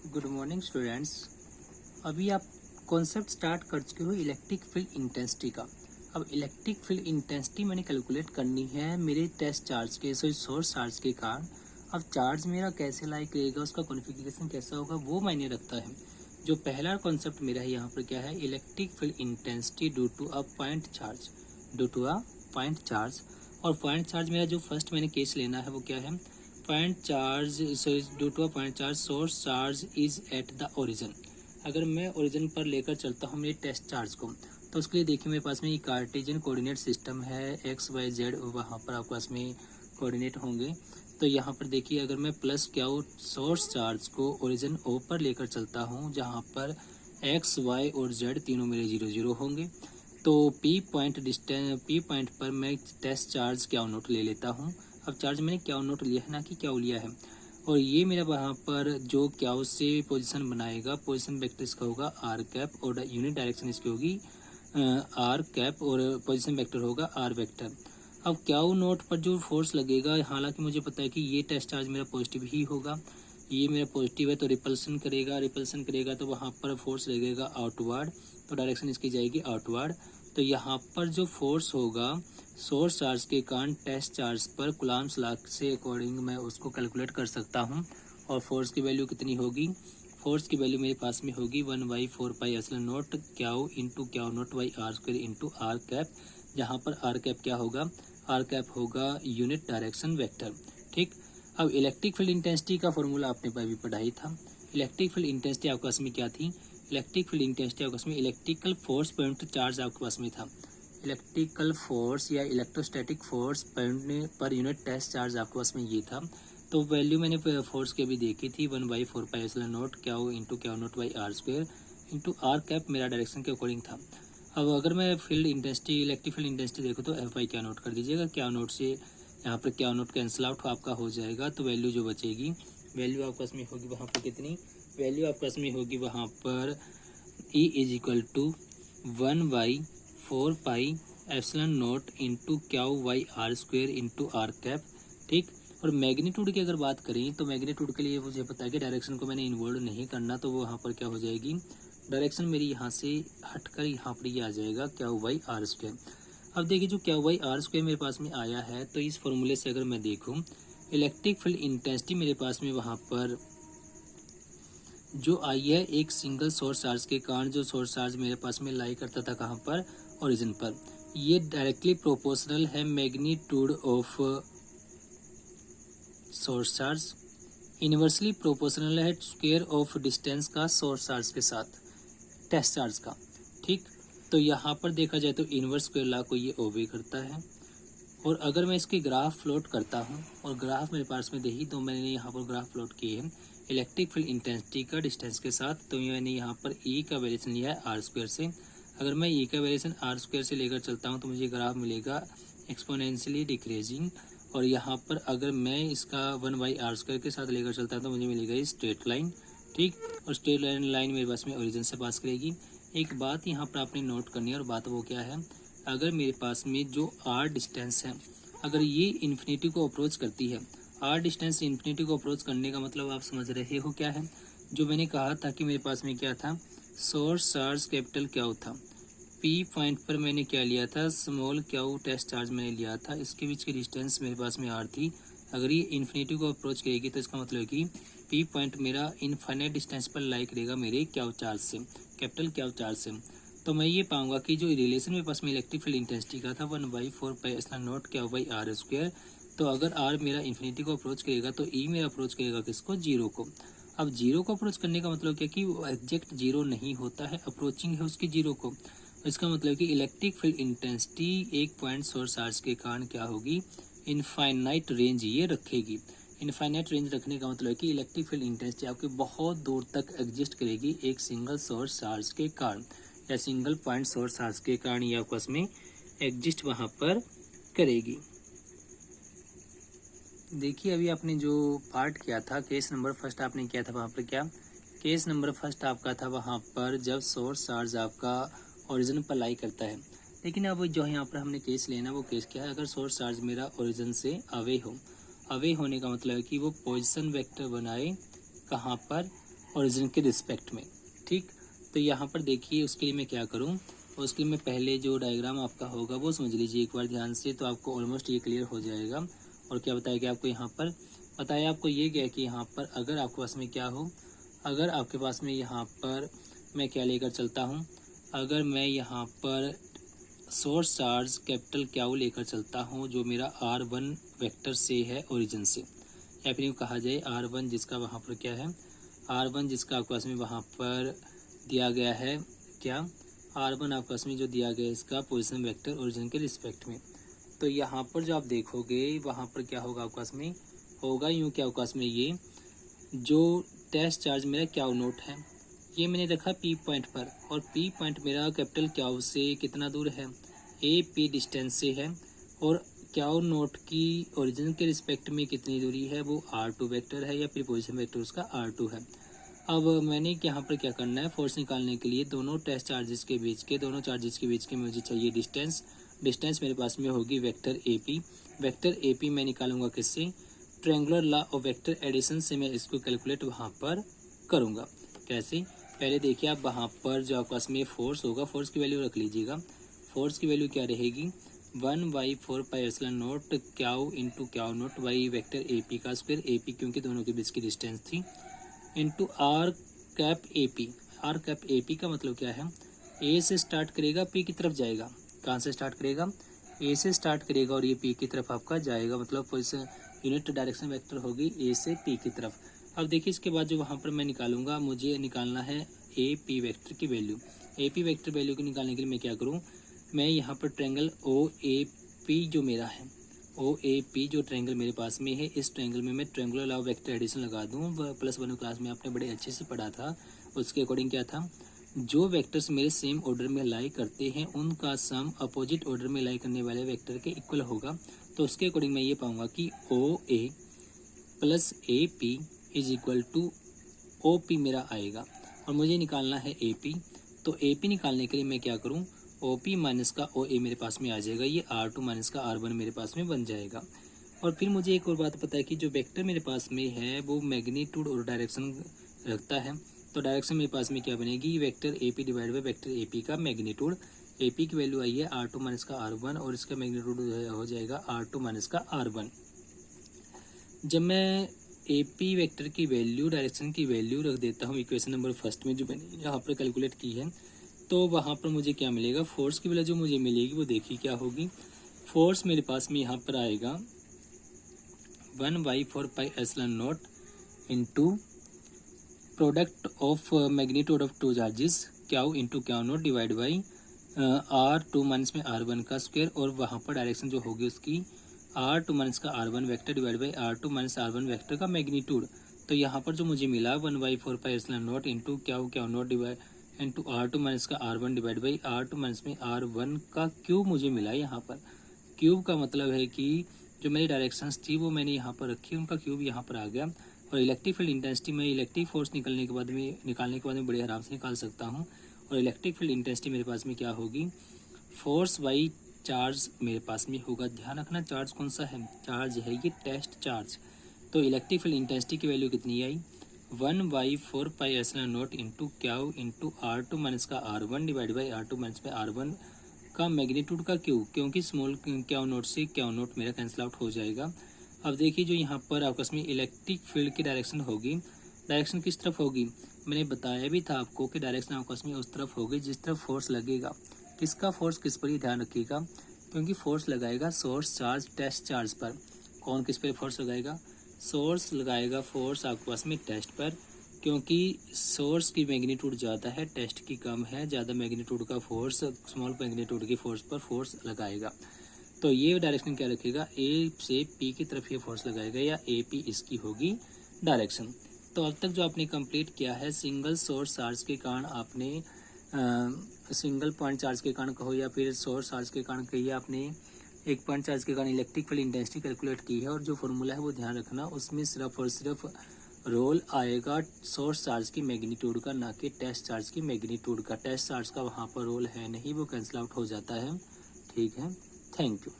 Good morning students. अभी आप concept start कर चुके हो इलेक्ट्रिक फील्ड इंटेंसिटी का। अब इलेक्ट्रिक फील्ड इंटेंसिटी मैंने कैलकुलेट करनी है मेरे टेस्ट चार्ज के सोर्स चार्ज के कारण। अब चार्ज मेरा कैसे लाई करेगा, उसका कॉन्फ़िगरेशन कैसा होगा वो मायने रखता है। जो पहला कॉन्सेप्ट मेरा है यहाँ पर क्या है, electric field intensity due to a point charge, due to a point charge. और पॉइंट चार्ज मेरा जो फर्स्ट मैंने केस लेना है वो क्या है, point charge due to a point charge source charge is at the origin. अगर मैं ओरिजिन पर लेकर चलता हूँ मेरे टेस्ट चार्ज को, तो उसके लिए देखिए मेरे पास में ये कार्टेशियन कोऑर्डिनेट सिस्टम है, एक्स वाई जेड वहाँ पर आपके पास में कोऑर्डिनेट होंगे। तो यहाँ पर देखिए अगर मैं प्लस क्यू सोर्स चार्ज को ओरिजिन ओ पर लेकर चलता हूँ जहाँ पर एक्स वाई और जेड तीनों मेरे 0 0 होंगे, तो पी पॉइंट पर मैं टेस्ट चार्ज क्यू नोट ले लेता हूँ। अब चार्ज मैंने क्यू नोट लिया है ना कि क्यू लिया है, और ये मेरा वहाँ पर जो क्यू से पोजीशन बनाएगा, पोजीशन वेक्टर इसका होगा आर कैप और यूनिट डायरेक्शन इसकी होगी आर कैप और पोजीशन वेक्टर होगा आर वेक्टर। अब क्यू नोट पर जो फोर्स लगेगा, हालांकि मुझे पता है कि ये टेस्ट चार्ज मेरा पॉजिटिव ही होगा, ये मेरा पॉजिटिव है तो रिपल्सन करेगा तो वहाँ पर फोर्स लगेगा आउटवर्ड, तो डायरेक्शन इसकी जाएगी आउटवर्ड। तो यहाँ पर जो फोर्स होगा सोर्स चार्ज के कारण टेस्ट चार्ज पर कूलम्ब्स लॉ से अकॉर्डिंग मैं उसको कैलकुलेट कर सकता हूँ। और फोर्स की वैल्यू कितनी होगी, फोर्स की वैल्यू मेरे पास में होगी 1/4πε0 Q into Q naught by R square into R cap, जहाँ पर आर कैप क्या होगा, आर कैप होगा यूनिट डायरेक्शन वेक्टर। ठीक। अब इलेक्ट्रिक फील्ड इंटेंसिटी का फॉर्मूला आपने अभी पढ़ा ही था। इलेक्ट्रिक फील्ड इंटेंसिटी आपके पास में क्या थी, इलेक्ट्रिक फील्ड इंटेंसिटी आपके पास में इलेक्ट्रिकल फोर्स पॉइंट चार्ज आपके पास में था। इलेक्ट्रिकल फोर्स या electrostatic force per unit test charge आपके पास में ये था। तो वैल्यू मैंने फोर्स की अभी देखी थी 1/4πε0 Q into Q naught by R square into R cap मेरा डायरेक्शन के अकॉर्डिंग था। अब अगर मैं field intensity electric field intensity देखो तो एफ बाई क्या नोट कर दीजिएगा, क्या नोट से यहाँ पर क्या नोट कैंसिल आउट आपका हो जाएगा, तो वैल्यू जो बचेगी, वैल्यू आपके पास में होगी वहाँ पर कितनी, वैल्यू आपके पास में होगी वहाँ पर E is equal to 1/4πε0 into Q by R square into R cap. ठीक। और मैग्नीट्यूड की अगर बात करें तो मैग्नीट्यूड के लिए मुझे पता है कि डायरेक्शन को मैंने इन्वॉल्व नहीं करना, तो वो वहाँ पर क्या हो जाएगी, डायरेक्शन मेरी यहाँ से हटकर यहाँ पर ये आ जाएगा क्यू वाई आर स्क्वेयर। अब देखिए जो क्यू वाई आर स्क्वेयर मेरे पास में आया है, तो इस फॉर्मूले से अगर मैं देखूँ इलेक्ट्रिक फील्ड इंटेंसिटी मेरे पास में वहाँ पर जो आई है एक सिंगल सोर्स चार्ज के कारण, जो सोर्स चार्ज मेरे पास में लाई करता था कहाँ पर, ओरिजिन पर, ये डायरेक्टली प्रोपोर्शनल है magnitude of source charge, inversely proportional है स्क्वायर ऑफ डिस्टेंस का सोर्स चार्ज के साथ टेस्ट चार्ज का। ठीक। तो यहाँ पर देखा जाए तो इनवर्स स्क्वायर लॉ को ये ओबे करता है। और अगर मैं इसकी ग्राफ प्लॉट करता हूँ, और ग्राफ मेरे पास में देखी तो मैंने यहाँ पर ग्राफ प्लॉट किए हैं इलेक्ट्रिक फील्ड इंटेंसिटी का डिस्टेंस के साथ, तो मैंने यहाँ पर ई का वेरिएशन लिया है आर स्क्वायर से। अगर मैं ई का वेरिएशन आर स्क्वायर से लेकर चलता हूँ तो मुझे ग्राफ मिलेगा एक्सपोनेंशियली डिक्रीजिंग। और यहाँ पर अगर मैं इसका 1/r स्क्वायर के साथ लेकर चलता हूँ तो मुझे मिलेगा ये स्ट्रेट लाइन। ठीक। और स्ट्रेट लाइन मेरे पास में ओरिजिन से पास करेगी। एक बात यहाँ पर आपने नोट करनी है, और बात वो क्या है, अगर मेरे पास में जो आर डिस्टेंस है, अगर ये इन्फिनिटी को अप्रोच करती है, आर डिस्टेंस इन्फिनिटी को अप्रोच करने का मतलब आप समझ रहे हो क्या है, जो मैंने कहा था कि मेरे पास में क्या था, सोर्स चार्ज कैपिटल क्या था, पी पॉइंट पर मैंने क्या लिया था, स्मॉल क्यू टेस्ट चार्ज मैंने लिया था, इसके बीच की डिस्टेंस मेरे पास में आर थी। अगर ये इन्फिनिटी को अप्रोच करेगी तो इसका मतलब है कि पी पॉइंट मेरा इनफाइनाइट डिस्टेंस पर लाई करेगा मेरे क्यू चार्ज से, कैपिटल क्यू चार्ज से। तो मैं ये पाऊंगा कि जो रिलेशन मेरे पास में इलेक्ट्रिक फील्ड इंटेंसिटी का था 1/4πε0 क्यू बाई आर स्क्वायर, तो अगर आर मेरा इन्फिनिटी को अप्रोच करेगा तो ई मेरा अप्रोच करेगा किसको, जीरो को। अब जीरो को अप्रोच करने का मतलब क्या कि वो एग्जैक्ट जीरो नहीं होता है, अप्रोचिंग है उसकी जीरो को। इसका मतलब कि इलेक्ट्रिक फील्ड इंटेंसिटी एक पॉइंट सोर्स चार्ज के कारण क्या होगी, इनफाइनाइट रेंज ये रखेगी। इनफाइनाइट रेंज रखने का मतलब है कि इलेक्ट्रिक फील्ड इंटेंसिटी आपकी बहुत दूर तक एग्जिस्ट करेगी एक सिंगल सोर्स चार्ज के कारण, या सिंगल पॉइंट सोर्स चार्ज के कारण ये आपस में एग्जिस्ट वहाँ पर करेगी। देखिए अभी आपने जो पार्ट किया था केस नंबर फर्स्ट आपने किया था, वहाँ पर क्या केस नंबर फर्स्ट आपका था, वहाँ पर जब सोर्स चार्ज आपका ओरिजिन पर लाई करता है। लेकिन अब जो यहाँ पर हमने केस लेना वो केस क्या है, अगर सोर्स चार्ज मेरा ओरिजिन से अवे हो, अवे होने का मतलब है कि वो पोजीशन वेक्टर बनाए कहाँ पर, ओरिजिन के रिस्पेक्ट में। ठीक, तो यहाँ पर देखिए उसके लिए मैं क्या करूँ, उसके लिए मैं पहले जो डायग्राम आपका होगा वो समझ लीजिए एक बार ध्यान से, तो आपको ऑलमोस्ट ये क्लियर हो जाएगा। और क्या बताया कि आपको यहाँ पर बताया आपको ये गया कि यहाँ पर अगर आपके पास में क्या हो, अगर आपके पास में यहाँ पर मैं क्या लेकर चलता हूँ, अगर मैं यहाँ पर सोर्स चार्ज कैपिटल क्यू लेकर चलता हूँ जो मेरा R1 वेक्टर से है ओरिजिन से, या फिर यूँ कहा जाए R1 जिसका वहाँ पर क्या है, R1 जिसका आपके पास में वहाँ पर दिया गया है क्या, R1 आपके पास में जो दिया गया है इसका पोजीशन वेक्टर ओरिजिन के रिस्पेक्ट में। तो यहाँ पर जो आप देखोगे वहाँ पर क्या होगा आपके पास में, होगा यूँ कि आपके पास में ये जो टेस्ट चार्ज मेरा क्यू नोट है ये मैंने रखा P पॉइंट पर, और P पॉइंट मेरा कैपिटल क्यू से कितना दूर है, AP डिस्टेंस से है, और क्यू नोट की ओरिजिन के रिस्पेक्ट में कितनी दूरी है, वो R2 वेक्टर है या फिर पोजीशन वेक्टर उसका R2 है। अब मैंने यहाँ पर क्या करना है, फोर्स निकालने के लिए दोनों टेस्ट चार्जेस के बीच के, दोनों चार्जेस के बीच के मुझे चाहिए डिस्टेंस। डिस्टेंस मेरे पास में होगी वेक्टर AP। वेक्टर AP मैं निकालूंगा किससे, triangular law of vector addition से मैं इसको कैलकुलेट वहाँ पर करूँगा। कैसे, पहले देखिए आप वहाँ पर जो आपके पास में फोर्स होगा, फोर्स की वैल्यू रख लीजिएगा। फोर्स की वैल्यू क्या रहेगी, 1/4πε0 Q into Q naught by vector AP का स्क्वायर, AP क्योंकि दोनों के बीच की डिस्टेंस थी, into R cap AP। R cap AP का मतलब क्या है, A से स्टार्ट करेगा P की तरफ जाएगा, कहाँ से स्टार्ट करेगा, A से स्टार्ट करेगा और ये P की तरफ आपका जाएगा, मतलब पोजीशन यूनिट डायरेक्शन वेक्टर होगी A से P की तरफ। अब देखिए इसके बाद जो वहाँ पर मैं निकालूंगा, मुझे निकालना है AP वेक्टर की वैल्यू। AP वेक्टर वैल्यू को निकालने के लिए मैं क्या करूँ, मैं यहाँ पर ट्रायंगल OAP जो मेरा है, OAP जो ट्रायंगल मेरे पास में है, इस ट्रायंगल में मैं triangular law of vector addition लगा दूँ। +1 क्लास में आपने बड़े अच्छे से पढ़ा था, उसके अकॉर्डिंग क्या था, जो वेक्टर्स मेरे सेम ऑर्डर में लाई करते हैं उनका सम अपोजिट ऑर्डर में लाई करने वाले वेक्टर के इक्वल होगा। तो उसके अकॉर्डिंग मैं ये पाऊंगा कि OA plus AP is equal to OP मेरा आएगा, और मुझे निकालना है AP। तो AP निकालने के लिए मैं क्या करूँ, OP माइनस का OA मेरे पास में आ जाएगा, ये R2 माइनस का R1 मेरे पास में बन जाएगा। और फिर मुझे एक और बात पता है कि जो वेक्टर मेरे पास में है वो मैग्नीट्यूड और डायरेक्शन रखता है। तो डायरेक्शन मेरे पास में क्या बनेगी, vector AP divide by vector AP का मैग्नीट्यूड। AP की वैल्यू आई है R2 माइनस का R1 और इसका मैग्नीट्यूड हो जाएगा R2 माइनस का R1। जब मैं AP वेक्टर की वैल्यू डायरेक्शन की वैल्यू रख देता हूँ इक्वेशन नंबर फर्स्ट में जो मैंने यहाँ पर कैलकुलेट की है, तो वहाँ पर मुझे क्या मिलेगा, फोर्स की वैल्यू जो मुझे मिलेगी वो देखिए क्या होगी। फोर्स मेरे पास में यहाँ पर आएगा 1/4πε0 into product of magnitude of two charges Q into Q naught divide by R2 minus में R1 का स्क्वायर, और वहाँ पर डायरेक्शन जो होगी उसकी R2 माइनस का R1 vector divide by R2 minus R1 vector का मैग्नीट्यूड। तो यहाँ पर जो मुझे मिला 1/4πε0 into Q naught divide into R2 minus का R1 divide by R2 minus में R1 का क्यूब मुझे मिला। यहाँ पर क्यूब का मतलब है कि जो मेरी डायरेक्शंस थी वो मैंने यहाँ पर रखी, उनका क्यूब यहाँ पर आ गया। और इलेक्ट्रिक फील्ड इंटेंसिटी में इलेक्ट्रिक फोर्स निकालने के बाद में बड़े आराम से निकाल सकता हूँ। और इलेक्ट्रिक फील्ड इंटेंसिटी मेरे पास में क्या होगी, फोर्स बाई चार्ज मेरे पास में होगा। ध्यान रखना चार्ज कौन सा है, चार्ज है ये टेस्ट चार्ज। तो इलेक्ट्रिक फील्ड इंटेंसिटी की वैल्यू कितनी आई, 1/4πε0 into Q into R2 minus का R1 divide by R2 minus में R1 का मैग्नीट्यूड का क्यूब, क्योंकि स्मॉल क्यू नोट से क्यू नोट मेरा कैंसिल आउट हो जाएगा। अब देखिए जो यहाँ पर आपस में इलेक्ट्रिक फील्ड की डायरेक्शन होगी, डायरेक्शन किस तरफ होगी, मैंने बताया भी था आपको कि डायरेक्शन आपस में उस तरफ होगी जिस तरफ फोर्स लगेगा। किसका फोर्स किस पर ही ध्यान रखिएगा, क्योंकि फोर्स लगाएगा सोर्स चार्ज टेस्ट चार्ज पर। कौन किस पर फोर्स लगाएगा, सोर्स लगाएगा फोर्स आपके पास में टेस्ट पर, क्योंकि सोर्स की मैग्नीट्यूड ज़्यादा है, टेस्ट की कम है। ज़्यादा मैग्नीट्यूड का फोर्स स्मॉल मैग्नीट्यूड की फोर्स पर फोर्स लगाएगा। तो ये डायरेक्शन क्या रखेगा, ए से पी की तरफ ये फोर्स लगाएगा, या ए पी इसकी होगी डायरेक्शन। तो अब तक जो आपने कंप्लीट किया है, सिंगल सोर्स चार्ज के कारण आपने सिंगल पॉइंट चार्ज के कारण कहो या फिर सोर्स चार्ज के कारण कहिए, आपने एक पॉइंट चार्ज के कारण इलेक्ट्रिक फील्ड इंटेंसिटी कैलकुलेट की है। और जो फॉर्मूला है वो ध्यान रखना, उसमें सिर्फ और सिर्फ रोल आएगा सोर्स चार्ज की मैग्नीट्यूड का, ना कि टेस्ट चार्ज की मैग्नीट्यूड का। टेस्ट चार्ज का वहाँ पर रोल है नहीं, वो कैंसिल आउट हो जाता है। ठीक है, थैंक यू।